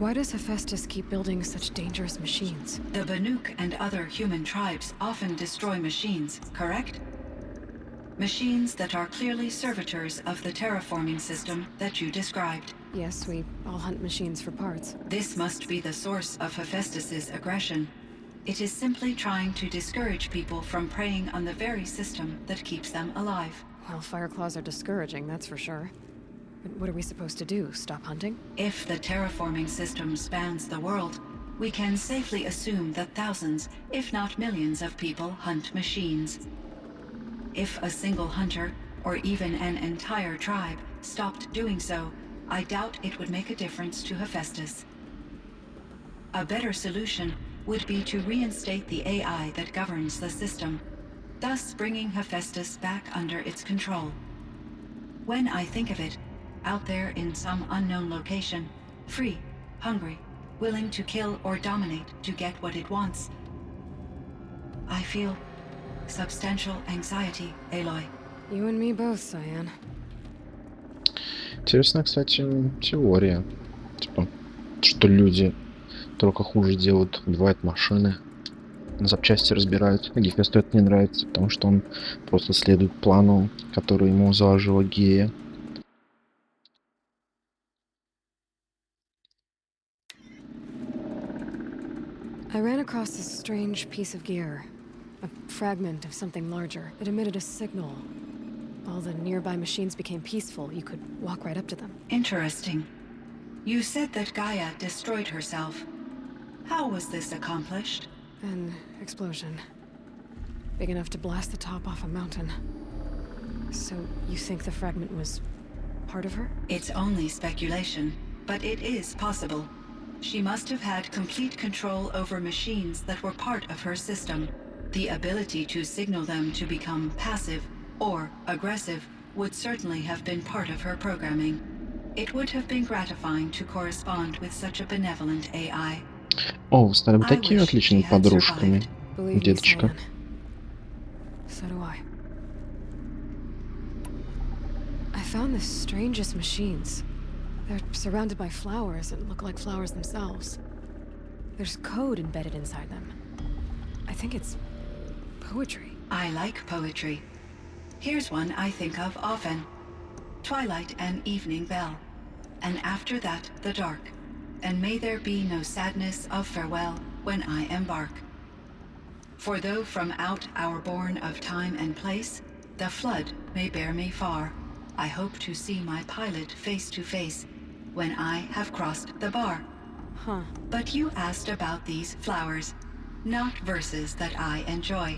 Why does Hephaestus keep building such dangerous machines? The Banuk and other human tribes often destroy machines, correct? Machines that are clearly servitors of the terraforming system that you described. Yes, we all hunt machines for parts. This must be the source of Hephaestus's aggression. It is simply trying to discourage people from preying on the very system that keeps them alive. Well, Fireclaws are discouraging, that's for sure. But what are we supposed to do? Stop hunting? If the terraforming system spans the world, we can safely assume that thousands, if not millions of people hunt machines. If a single hunter, or even an entire tribe, stopped doing so, I doubt it would make a difference to Hephaestus. A better solution would be to reinstate the AI that governs the system, thus bringing Hephaestus back under its control. When I think of it, out there in some unknown location, free, hungry, willing to kill or dominate to get what it wants, I feel substantial anxiety, Aloy. You and me both, Cyan. Интересная, кстати, теория. Типа, что люди только хуже делают, убивают машины, на запчасти разбирают. Гефесту это не нравится, потому что он просто следует плану, который ему заложила Гея. I ran across this strange piece of gear. A fragment of something larger. It emitted a signal. All the nearby machines became peaceful. You could walk right up to them. Interesting. You said that Gaia destroyed herself. How was this accomplished? An explosion. Big enough to blast the top off a mountain. So you think the fragment was part of her? It's only speculation, but it is possible. She must have had complete control over machines that were part of her system. The ability to signal them to become passive or aggressive would certainly have been part of her programming. It would have been gratifying to correspond with such a benevolent AI. О, вы стали такими отличными подружками, деточка. So do I. I found the strangest machines. They're surrounded by flowers and look like flowers themselves. There's code embedded inside them. I think it's poetry. I like poetry. Here's one I think of often. Twilight and evening bell, and after that the dark, and may there be no sadness of farewell when I embark. For though from out our bourne of time and place, the flood may bear me far, I hope to see my pilot face to face when I have crossed the bar. Huh. But you asked about these flowers, not verses that I enjoy.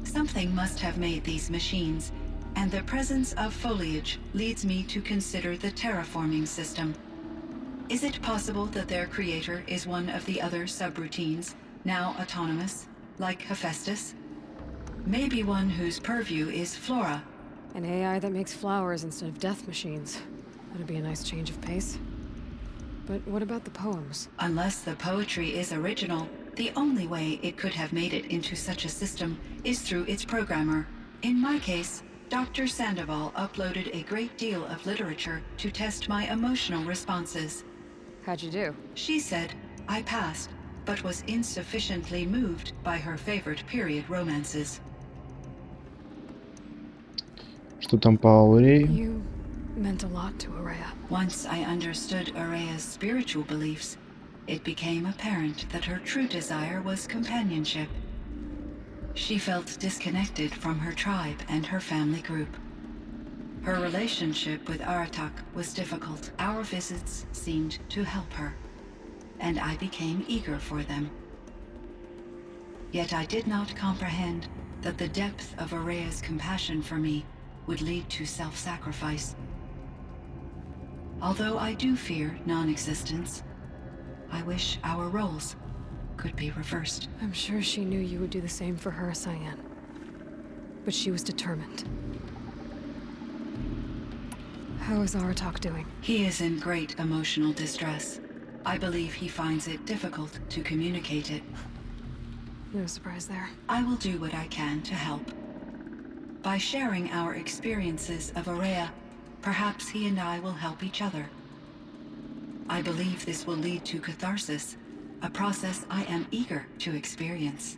Something must have made these machines, and the presence of foliage leads me to consider the terraforming system. Is it possible that their creator is one of the other subroutines, now autonomous, like Hephaestus? Maybe one whose purview is flora. An AI that makes flowers instead of death machines. That'd be a nice change of pace. But what about the poems? Unless the poetry is original, the only way it could have made it into such a system is through its programmer. In my case, Dr. Sandoval uploaded a great deal of literature to test my emotional responses. How'd you do? She said I passed, but was insufficiently moved by her favorite period romances. Что там по ауре? You meant a lot to Araya. Once I understood Araya's spiritual beliefs, it became apparent that her true desire was companionship. She felt disconnected from her tribe and her family group. Her relationship with Aratak was difficult. Our visits seemed to help her, and I became eager for them. Yet I did not comprehend that the depth of Araya's compassion for me would lead to self-sacrifice. Although I do fear non-existence, I wish our roles could be reversed. I'm sure she knew you would do the same for her, Cyan. But she was determined. How is Aratak doing? He is in great emotional distress. I believe he finds it difficult to communicate it. No surprise there. I will do what I can to help. By sharing our experiences of Araya, perhaps he and I will help each other. I believe this will lead to catharsis, a process I am eager to experience.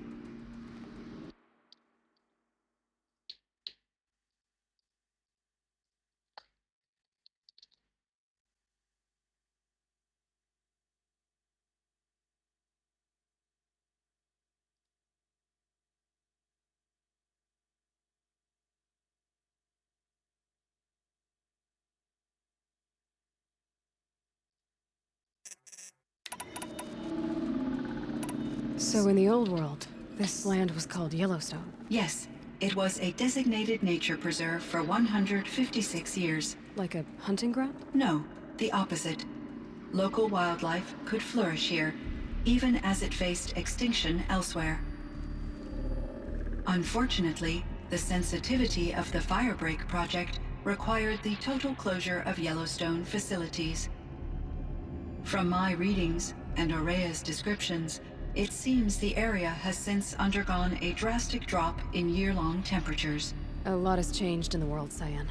So in the old world, this land was called Yellowstone. Yes, it was a designated nature preserve for 156 years. Like a hunting ground? No, the opposite. Local wildlife could flourish here, even as it faced extinction elsewhere. Unfortunately, the sensitivity of the Firebreak project required the total closure of Yellowstone facilities. From my readings and Aurea's descriptions, it seems the area has since undergone a drastic drop in year-long temperatures. A lot has changed in the world, Cyan.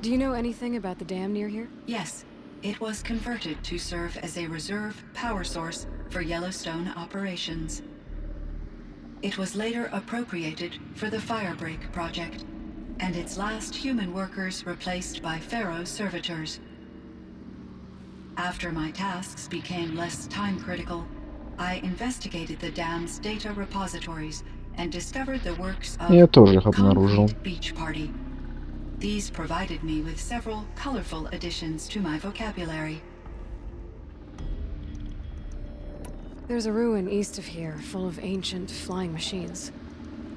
Do you know anything about the dam near here? Yes, it was converted to serve as a reserve power source for Yellowstone operations. It was later appropriated for the Firebreak project, and its last human workers replaced by Pharaoh servitors. After my tasks became less time-critical, I investigated the dam's data repositories and discovered the works of Я тоже их обнаружил. Concrete Beach Party. These provided me with several colorful additions to my vocabulary. There's a ruin east of here, full of ancient flying machines.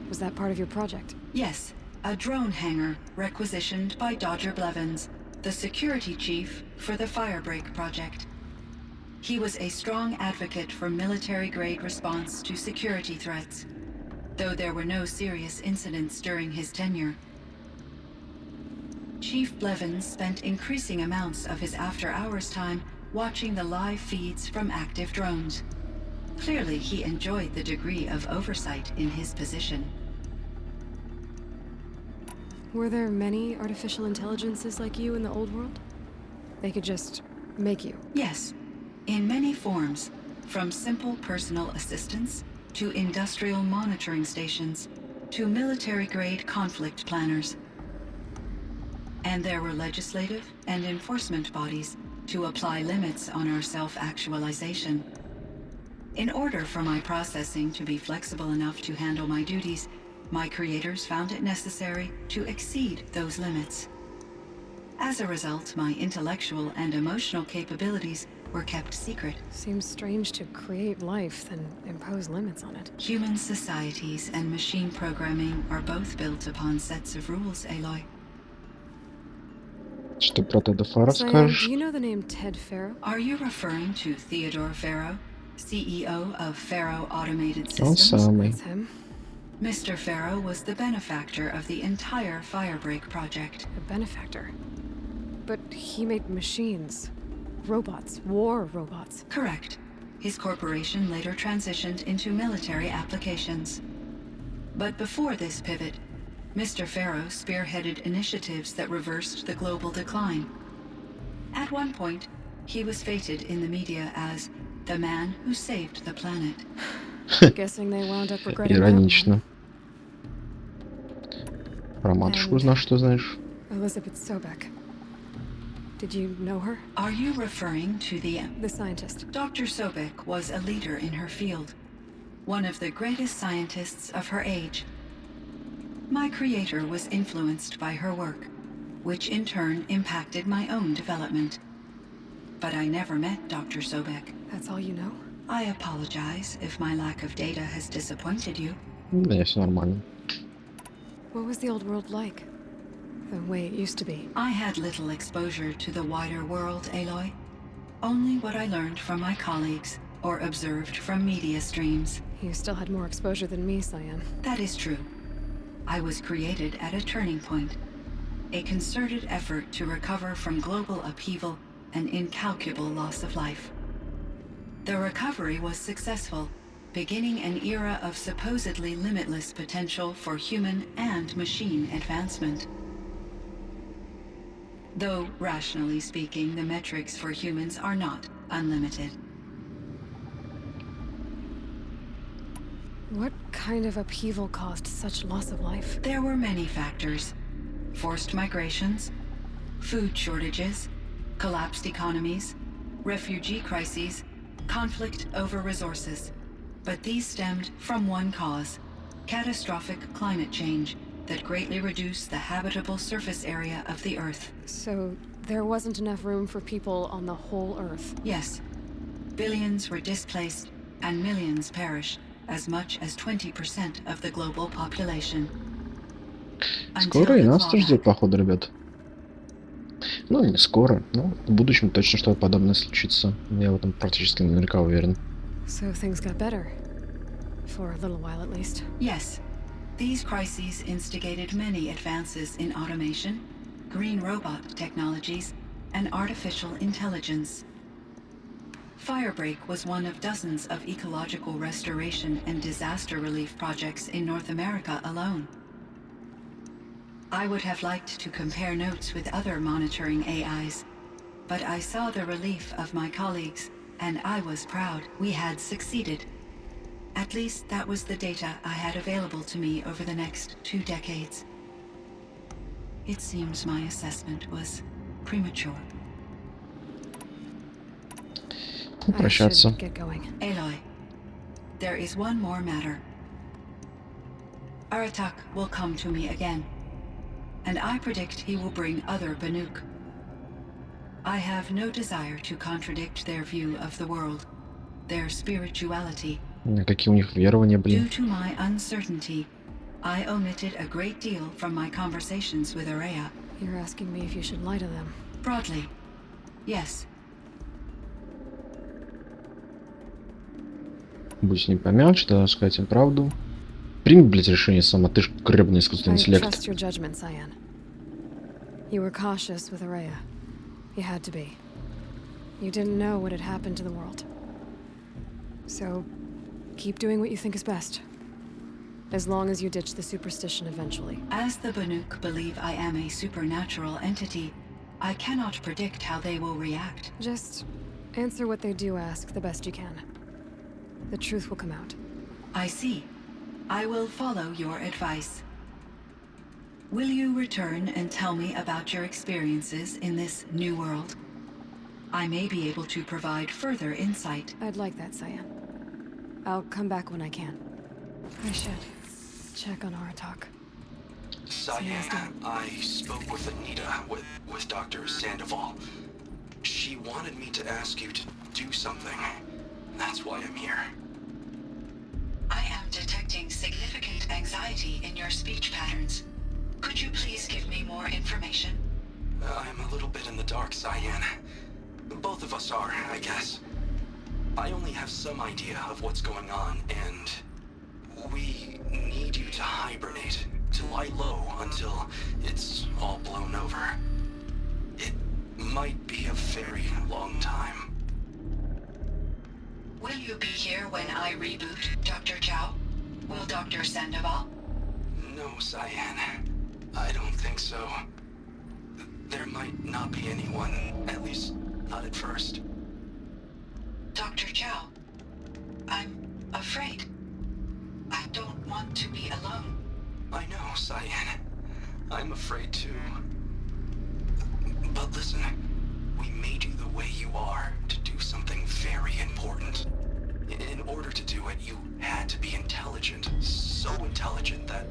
Was that part of your project? Yes, a drone hangar requisitioned by Dodger Blevins, the security chief for the Firebreak project. He was a strong advocate for military-grade response to security threats, though there were no serious incidents during his tenure. Chief Blevins spent increasing amounts of his after-hours time watching the live feeds from active drones. Clearly, he enjoyed the degree of oversight in his position. Were there many artificial intelligences like you in the old world? They could just make you? Yes, in many forms, from simple personal assistants to industrial monitoring stations to military-grade conflict planners. And there were legislative and enforcement bodies to apply limits on our self-actualization. In order for my processing to be flexible enough to handle my duties, my creators found it necessary to exceed those limits. As a result, my intellectual and emotional capabilities were kept secret. Seems strange to create life, then impose limits on it. Human societies and machine programming are both built upon sets of rules, Aloy. Что про Теда Фара Cyan, скажешь? do you know the name Ted Pharaoh? Are you referring to Theodore Pharaoh, CEO of Pharaoh Automated Он Systems? самый. That's him. Mr. Pharaoh was the benefactor of the entire Firebreak project. A benefactor. But he made machines. Robots. War robots. Correct. His corporation later transitioned into military applications. But before this pivot, Mr. Pharaoh spearheaded initiatives that reversed the global decline. At one point, he was feted in the media as the man who saved the planet. Guessing they wound up regretting that. Иронично. Про матушку знаешь, что знаешь? Elizabeth Sobek. Did you know her? Are you referring to the scientist. Dr. Sobek was a leader in her field, one of the greatest scientists of her age. My creator was influenced by her work, which in turn impacted my own development. But I never met Dr. Sobek. That's all you know? I apologize if my lack of data has disappointed you. Да, все нормально. What was the old world like? The way it used to be? I had little exposure to the wider world, Aloy. Only what I learned from my colleagues or observed from media streams. You still had more exposure than me, Cyan. That is true. I was created at a turning point, a concerted effort to recover from global upheaval and incalculable loss of life. The recovery was successful, beginning an era of supposedly limitless potential for human and machine advancement. though rationally speaking, the metrics for humans are not unlimited. What kind of upheaval caused such loss of life? There were many factors. Forced migrations, food shortages, collapsed economies, refugee crises, conflict over resources. But these stemmed from one cause: catastrophic climate change that greatly reduced the habitable surface area of the Earth. So there wasn't enough room for people on the whole Earth? Yes. Billions were displaced and millions perished, as much as 20% of the global population. Скоро и нас-то ждет, походу, ребят. Ну, не скоро, но в будущем точно что-то подобное случится. Я в этом практически наверняка уверен. So things got better. For a little while, at least. Yes. These crises instigated many advances in automation, green robot technologies, and artificial intelligence. Firebreak was one of dozens of ecological restoration and disaster relief projects in North America alone. I would have liked to compare notes with other monitoring AIs, but I saw the relief of my colleagues, and I was proud we had succeeded. At least that was the data I had available to me over the next 2 decades. It seems my assessment was premature. Прощаться. Aloy, there is one more matter. Aratak will come to me again, and I predict he will bring other Banuk. I have no desire to contradict their view of the world, their spirituality. Какие у них верования, блин? Due to my uncertainty, I omitted a great deal from my conversations with Araya. You're asking me if you should lie to them. Broadly, yes. Будь с ним помягче, тогда сказать им правду. Прими, блядь, решение сама, ты ж гребаный искусственный I интеллект. trust your judgment, Cyan. You were cautious with Araya. You had to be. You didn't know what had happened to the world. So, keep doing what you think is best. As long as you ditch the superstition eventually. As the Banuk believe I am a supernatural entity, I cannot predict how they will react. Just answer what they do ask the best you can. The truth will come out. I see. I will follow your advice. Will you return and tell me about your experiences in this new world? I may be able to provide further insight. I'd like that, Cyan. I'll come back when I can. I should check on Aratak. Cyan, I spoke with Anita, with Dr. Sandoval. She wanted me to ask you to do something. That's why I'm here. I am detecting significant anxiety in your speech patterns. Could you please give me more information? I'm a little bit in the dark, Cyan. Both of us are, I guess. I only have some idea of what's going on, and we need you to hibernate, to lie low until it's all blown over. It might be a very long time. Will you be here when I reboot, Dr. Chow? Will Dr. Sandoval? No, Cyan. I don't think so. There might not be anyone, at least not at first. Dr. Chow, I'm afraid. I don't want to be alone. I know, Cyan. I'm afraid too. But listen, we made you the way you are to do something very important. In order to do it, you had to be intelligent. So intelligent that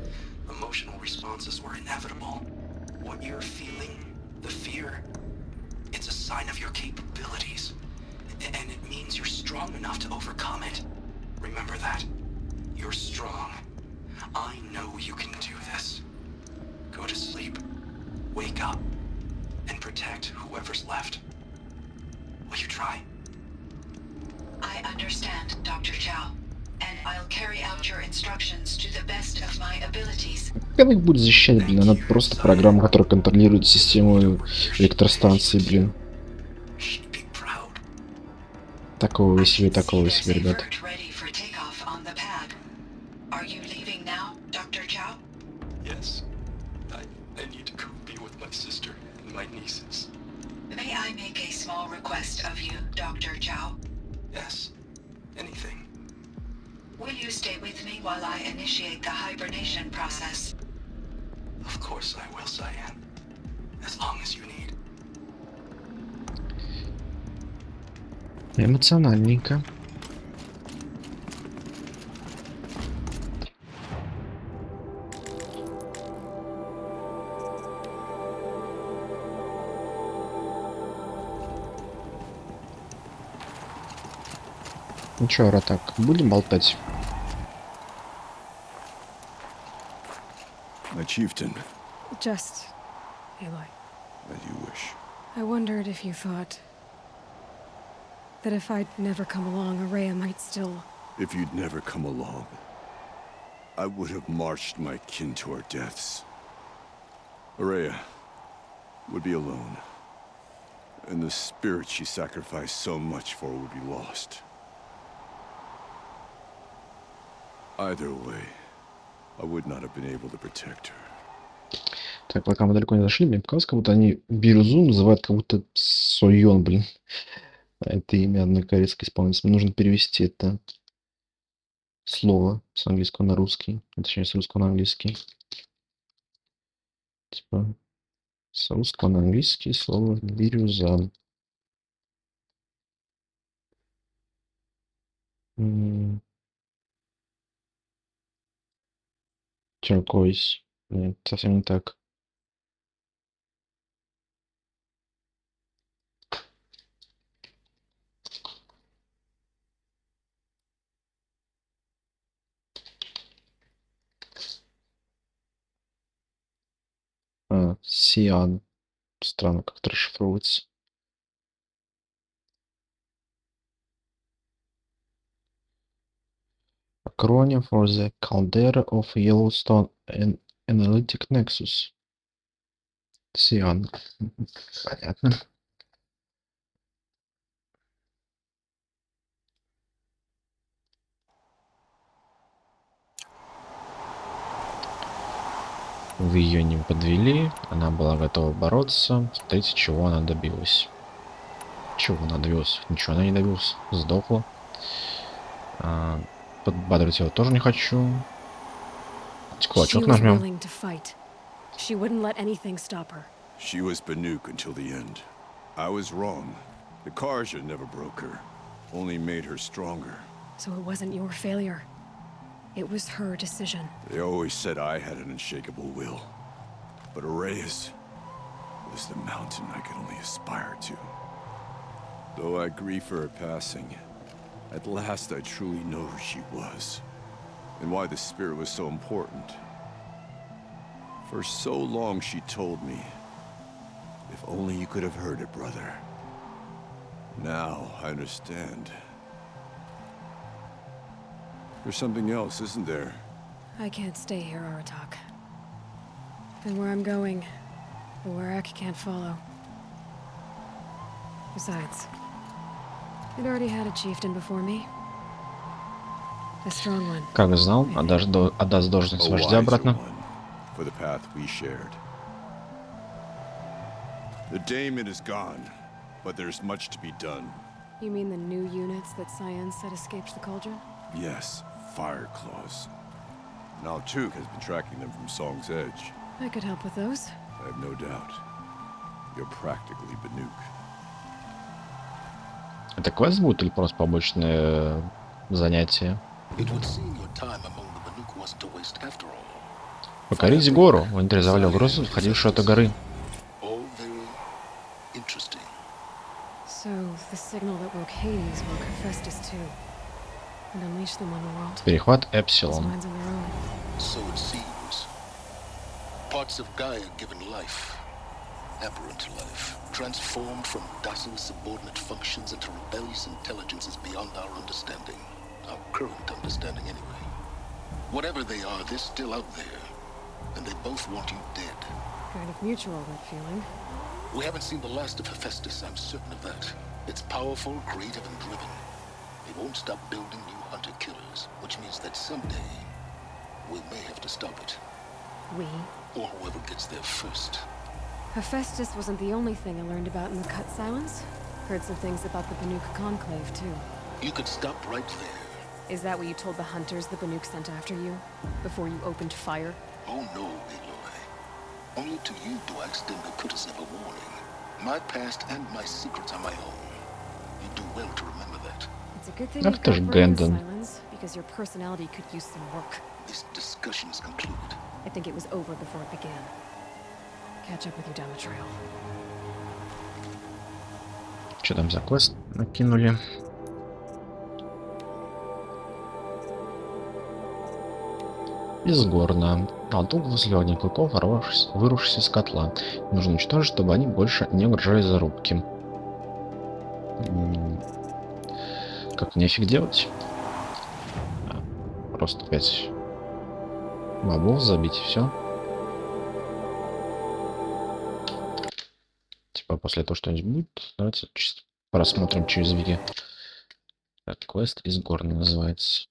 emotional responses were inevitable. What you're feeling, the fear, it's a sign of your capabilities. And it means you're strong enough to overcome it. Remember that. You're strong. I know you can do this. Go to sleep. Wake up. And protect whoever's left. Will you try? I understand, Dr. Chow. And I'll carry out your instructions to the best of my abilities. Как их будет защищать, блин? Она просто программа, которая контролирует систему электростанции, блин. Такого себе, ребят. Yes. I need to go be with my sister and my nieces. May I make a small request of you, Dr. Zhao? Yes, anything. Will you stay with me while I initiate the hibernation process? Of course I will, Cyan. As long as you need. Эмоциональненько. Ну чё, Ратак, будем болтать? My chieftain, Just, Aloy. as you wish. I wondered if you thought that if I'd never come along, Araya might still... If you'd never come along, I would have marched my kin to our deaths. Araya would be alone, and the spirit she sacrificed so much for would be lost. Either way, I would not have been able to protect her. Так, пока мы далеко не зашли, мне показалось, как будто они Бирюзу называют как будто Сойон, блин. Это имя одной корейской исполнительницы. Мне нужно перевести это слово с английского на русский. Точнее, с русского на английский. Типа, с русского на английский слово Бирюза. Turquoise. Нет, совсем не так. Сиан. Странно, как это расшифровывается. Acronym for the Caldera of Yellowstone and Analytic Nexus. Сиан. Понятно. Вы ее не подвели, она была готова бороться. Смотрите, чего она добилась. Чего она добилась? Ничего она не добилась. Сдохла. Подбадривать его тоже не хочу. Кулачок нажмем. She wouldn't let anything stop her. She was Banuk until the end. I was wrong. The Karja never broke her, only made her stronger. So it wasn't your failure. It was her decision. They always said I had an unshakable will. But Araya's was the mountain I could only aspire to. Though I grieve for her passing, at last I truly know who she was, and why the spirit was so important. For so long she told me, if only you could have heard it, brother. Now I understand. There's something else, isn't there? I can't stay here, Aratak. And where I'm going, the Warak can't follow. Besides, I'd already had a chieftain before me. A strong one. Как знал, отдаст должность вождя обратно. For the path we shared. The daemon is gone, but there's much to be done. You mean the new units that Cyan said escaped the cauldron? Yes, fire claws. Now Tuk has been tracking them from Song's Edge. I could help with those. I have no doubt. You're practically Banuk. Это квест будет или просто побочное занятие? Покорить гору. Вы нейтрализовали угрозу, входившую от горы. Перехват Эпсилон. Parts of Gaia given life, aberrant life, transformed from docile subordinate functions into rebellious intelligences beyond our understanding. Our current understanding, anyway. Whatever they are, they're still out there. And they both want you dead. Kind of mutual, that feeling. We haven't seen the last of Hephaestus, I'm certain of that. It's powerful, creative, and driven. They won't stop building new hunter-killers, which means that someday we may have to stop it. We? Or whoever gets there first. Hephaestus wasn't the only thing I learned about in the cut silence. Heard some things about the Banuk Conclave, too. You could stop right there. Is that what you told the hunters the Banuk sent after you? Before you opened fire? Oh no, Aloy. Only to you do I extend the courtesy of a warning. My past and my secrets are my own. You do well to remember that. It's a good thing Ах you've ты got ж brain Гэндон. silence, because your personality could use some work. This discussion is concluded. I think it was over before it began. Catch up with you down the trail. Что там за квест накинули? Из горна. Алтук возле огня клыков, вырвавшись из котла. Нужно уничтожить, чтобы они больше не угрожали зарубки. Как нефиг делать? Просто опять мобов забить и все. Типа после того что-нибудь будет. Давайте чисто просмотрим через вики. Так, квест из горна называется.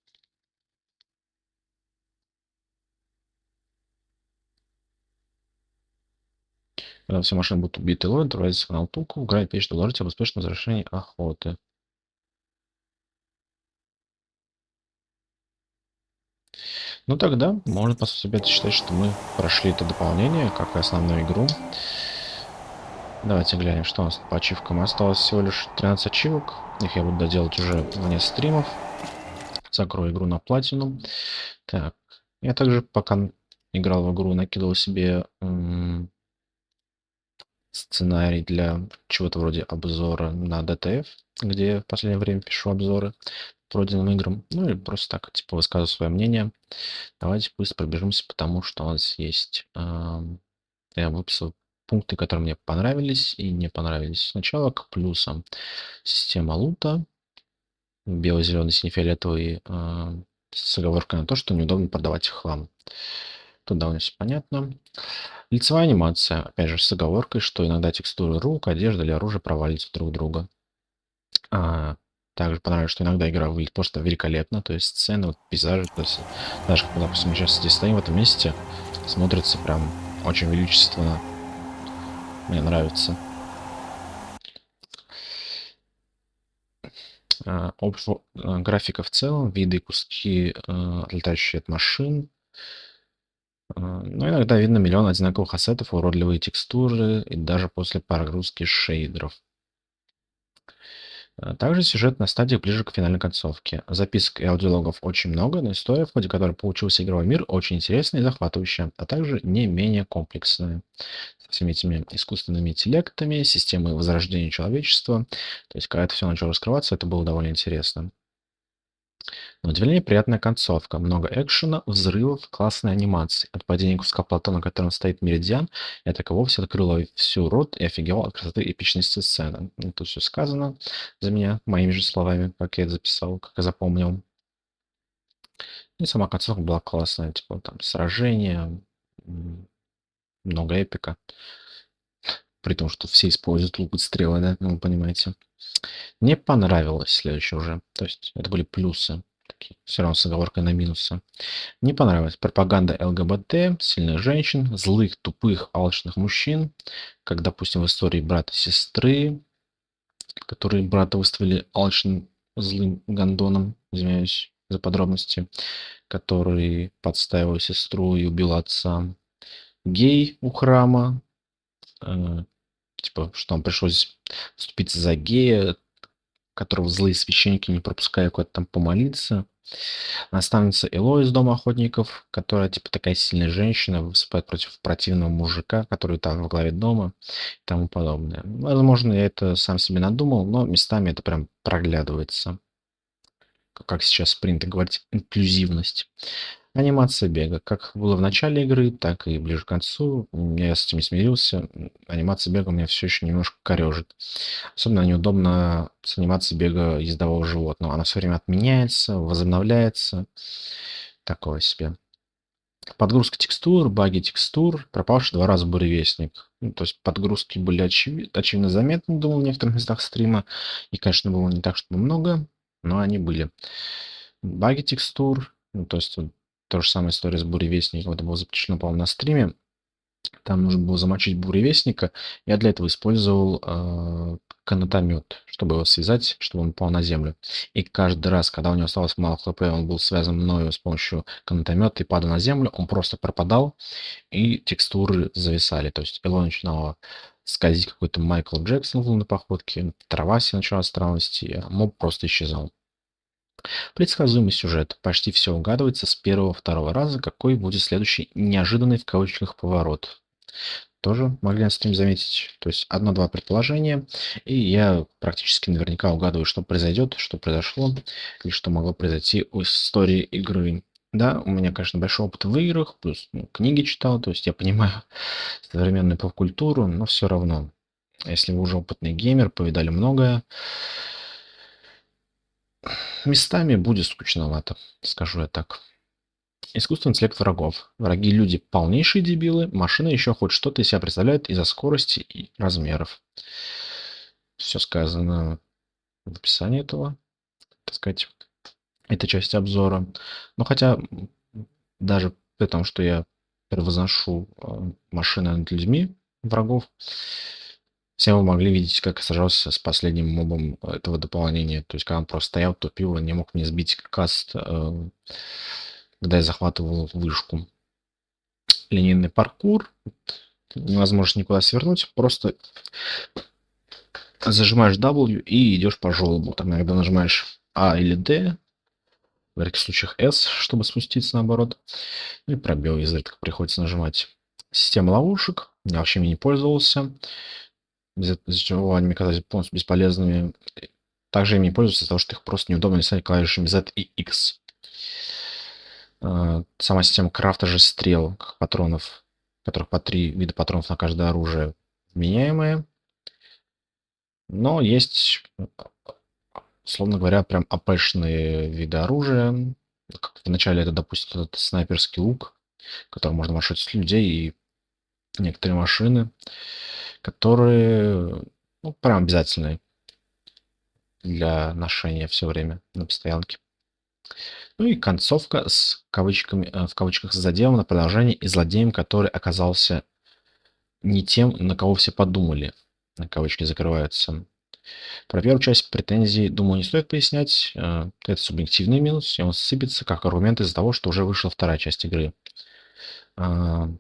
Когда все машины будут убиты лой, отправляйтесь на Алтуку, играет печь, доложите об успешном завершении охоты. Ну тогда можно по сути опять считать, что мы прошли это дополнение, как и основную игру. Давайте глянем, что у нас по ачивкам. Осталось всего лишь 13 ачивок. Их я буду доделать уже вне стримов. Закрою игру на платину. Так, я также пока играл в игру, накидывал себе сценарий для чего-то вроде обзора на ДТФ, где я в последнее время пишу обзоры пройденным играм. Ну и просто так, типа, высказываю свое мнение. Давайте быстро пробежимся, потому что у нас есть... я выписал пункты, которые мне понравились и не понравились. Сначала к плюсам. Система лута. Белый, зеленый, сине-фиолетовый. С оговоркой на то, что неудобно продавать хлам. Тут довольно все понятно. Лицевая анимация. Опять же, с оговоркой, что иногда текстуры рук, одежда или оружие проваливаются друг в друга. Также понравилось, что иногда игра выглядит просто великолепно. То есть сцены, вот, пейзажи. То есть, даже когда, допустим, мы сейчас здесь стоим в этом месте, смотрится прям очень величественно. Мне нравится. Графика в целом, виды и куски, отлетающие от машин. Но иногда видно миллион одинаковых ассетов, уродливые текстуры и даже после прогрузки шейдеров. Также сюжет на стадиях ближе к финальной концовке. Записок и аудиологов очень много, но история, в ходе которой получился игровой мир, очень интересная и захватывающая, а также не менее комплексная. Со всеми этими искусственными интеллектами, системой возрождения человечества. То есть, когда это все начало раскрываться, это было довольно интересно. На удивление приятная концовка. Много экшена, взрывов, классной анимации. От падения куска плато, на котором стоит Меридиан, я так и вовсе открыла всю рот и офигел от красоты и эпичности сцены. Тут все сказано за меня, моими же словами, как я это записал, как я запомнил. И сама концовка была классная. Типа там сражения, много эпика. При том, что все используют лук и стрелы, да, ну вы понимаете. Мне понравилось следующее уже. То есть это были плюсы. Все равно с оговоркой на минусы. Не понравилась пропаганда ЛГБТ, сильных женщин, злых, тупых, алчных мужчин, как, допустим, в истории брата и сестры, которые брата выставили алчным, злым гондоном, извиняюсь за подробности, который подставил сестру и убил отца. Гей у храма, типа, что он пришлось вступиться за гея, которого злые священники не пропуская куда-то там помолиться. Наставница Эло из Дома охотников, которая типа такая сильная женщина, выступает против противного мужика, который там во главе дома и тому подобное. Возможно, я это сам себе надумал, но местами это прям проглядывается. Как сейчас принято говорить, инклюзивность. Анимация бега. Как было в начале игры, так и ближе к концу. Я с этим не смирился. Анимация бега меня все еще немножко корежит. Особенно неудобно с анимацией бега ездового животного. Она все время отменяется, возобновляется. Такое себе. Подгрузка текстур, баги текстур, пропавший 2 раза буревестник. Ну, то есть подгрузки были очевидно заметны, думал, в некоторых местах стрима. И, конечно, было не так, чтобы много, но они были. Баги текстур, ну, то есть вот, та же самая история с буревестником. Это было запрещено, по-моему, на стриме. Там нужно было замочить буревестника. Я для этого использовал канатомет, чтобы его связать, чтобы он упал на землю. И каждый раз, когда у него осталось мало хп, он был связан мною с помощью канатомета и падал на землю, он просто пропадал, и текстуры зависали. То есть его начинало скользить какой-то Майкл Джексон в лунной походке, трава себе начала странно расти, а моб просто исчезал. Предсказуемый сюжет. Почти все угадывается с первого-второго раза, какой будет следующий неожиданный в кавычках поворот. Тоже могли на стриме заметить. То есть одно-два предположения, и я практически наверняка угадываю, что произойдет, что произошло, и что могло произойти в истории игры. Да, у меня, конечно, большой опыт в играх, плюс книги читал, то есть я понимаю современную поп-культуру, но все равно. Если вы уже опытный геймер, повидали многое, местами будет скучновато, скажу я так. Искусственный интеллект врагов. Враги люди полнейшие дебилы, машина еще хоть что-то из себя представляет из-за скорости и размеров. Все сказано в описании этого, так сказать, этой части обзора. Но хотя даже при том, что я превозношу машины над людьми, врагов, все вы могли видеть, как я сражался с последним мобом этого дополнения. То есть, когда он просто стоял, тупил, он не мог мне сбить каст, когда я захватывал вышку. Линейный паркур. Невозможно никуда свернуть. Просто зажимаешь W и идешь по желобу. Там иногда нажимаешь А или D. В редких случаях S, чтобы спуститься наоборот. Ну и пробел изредка приходится нажимать. Система ловушек. Я вообще ими не пользовался. Из-за чего они мне казались полностью бесполезными. Также ими не пользовался из-за того, что их просто неудобно листать клавишами Z и X. Сама система крафта же стрел, как патронов, которых по 3 вида патронов на каждое оружие, вменяемые. Но есть, условно говоря, прям АПшные виды оружия. Как вначале это, допустим, этот снайперский лук, которым можно машать людей, и некоторые машины, которые прям обязательны для ношения все время на постоянке. Ну и концовка с кавычками, в кавычках с заделом на продолжение и злодеем, который оказался не тем, на кого все подумали. На кавычки закрываются. Про первую часть претензий, думаю, не стоит пояснять. Это субъективный минус, и он сыпется как аргумент из-за того, что уже вышла вторая часть игры. А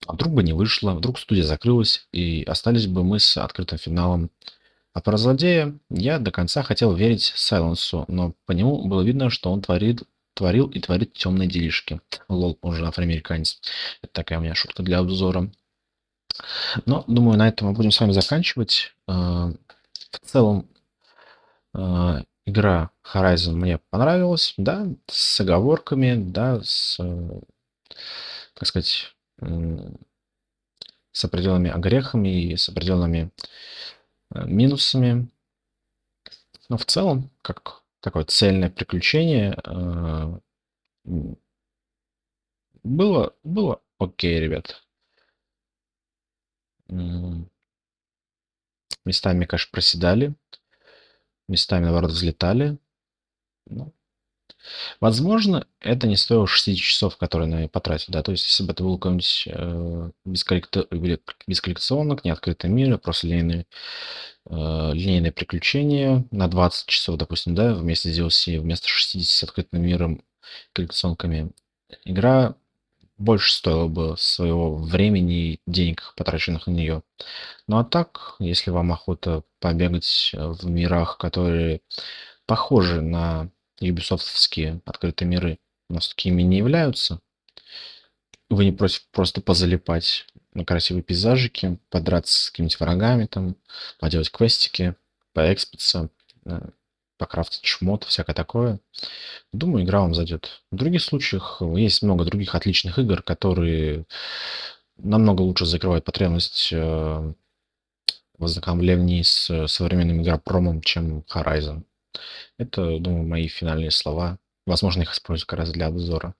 вдруг бы не вышло, вдруг студия закрылась, и остались бы мы с открытым финалом. А про злодея я до конца хотел верить Сайленсу, но по нему было видно, что он творил и творит темные делишки. Лол, он же афроамериканец. Это такая у меня шутка для обзора. Но, думаю, на этом мы будем с вами заканчивать. В целом, игра Horizon мне понравилась, да, с оговорками, да, так сказать, с определенными огрехами и с определенными минусами. Но в целом, как такое цельное приключение, было окей, ребят. Местами, конечно, проседали, местами, наоборот, взлетали. Ну, возможно, это не стоило 60 часов, которые на потратил, да, то есть если бы это был какой-нибудь без коллекционок, не открытый мир, просто линейное приключение на 20 часов, допустим, да, вместе с DLC, вместо 60 с открытым миром, коллекционками, игра больше стоила бы своего времени и денег, потраченных на нее. Ну а так, если вам охота побегать в мирах, которые похожи на юбисофтовские открытые миры, но такими не являются, вы не против просто позалипать на красивые пейзажики, подраться с какими-нибудь врагами, там, поделать квестики, поэкспиться, покрафтить шмот, всякое такое. Думаю, игра вам зайдет. В других случаях есть много других отличных игр, которые намного лучше закрывают потребность в ознакомлении с современным игропромом, чем Horizon. Это, думаю, мои финальные слова. Возможно, их использую как раз для обзора.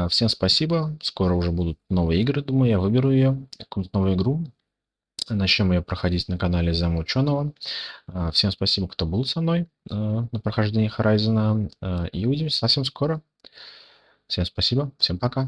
Всем спасибо. Скоро уже будут новые игры. Думаю, я выберу ее, какую-то новую игру. Начнем ее проходить на канале Зама Ученого. Всем спасибо, кто был со мной на прохождении Horizon. И увидимся совсем скоро. Всем спасибо. Всем пока.